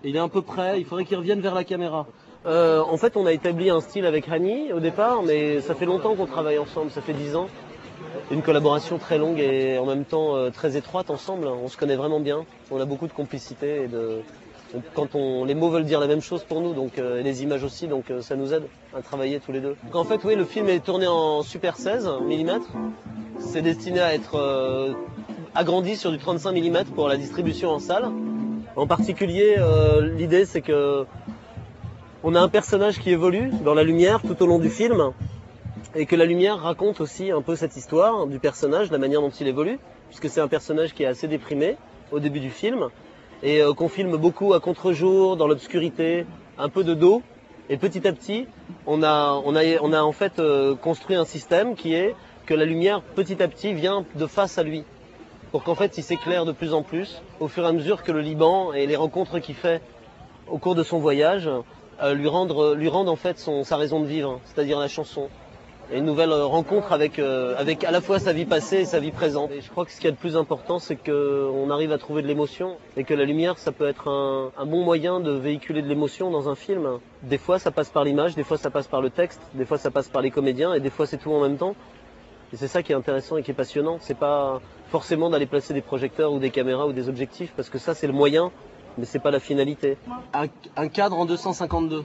Il est un peu prêt, il faudrait qu'il revienne vers la caméra. En fait, on a établi un style avec Hani au départ, mais ça fait longtemps qu'on travaille ensemble, ça fait 10 ans. Une collaboration très longue et en même temps très étroite ensemble. On se connaît vraiment bien, on a beaucoup de complicité et les mots veulent dire la même chose pour nous, donc et les images aussi, donc ça nous aide à travailler tous les deux. Donc, en fait, oui, le film est tourné en Super 16 mm. C'est destiné à être agrandi sur du 35 mm pour la distribution en salle. En particulier, l'idée c'est que on a un personnage qui évolue dans la lumière tout au long du film et que la lumière raconte aussi un peu cette histoire du personnage, la manière dont il évolue, puisque c'est un personnage qui est assez déprimé au début du film et qu'on filme beaucoup à contre-jour, dans l'obscurité, un peu de dos. Et petit à petit, on a en fait construit un système qui est que la lumière petit à petit vient de face à lui, pour qu'en fait il s'éclaire de plus en plus au fur et à mesure que le Liban et les rencontres qu'il fait au cours de son voyage lui rendent en fait sa raison de vivre, c'est-à-dire la chanson. Et une nouvelle rencontre avec à la fois sa vie passée et sa vie présente. Et je crois que ce qu'il y a de plus important, c'est qu'on arrive à trouver de l'émotion et que la lumière, ça peut être un bon moyen de véhiculer de l'émotion dans un film. Des fois, ça passe par l'image, des fois, ça passe par le texte, des fois, ça passe par les comédiens et des fois, c'est tout en même temps. Et c'est ça qui est intéressant et qui est passionnant. C'est pas forcément d'aller placer des projecteurs ou des caméras ou des objectifs, parce que ça, c'est le moyen, mais c'est pas la finalité. Un cadre en 252.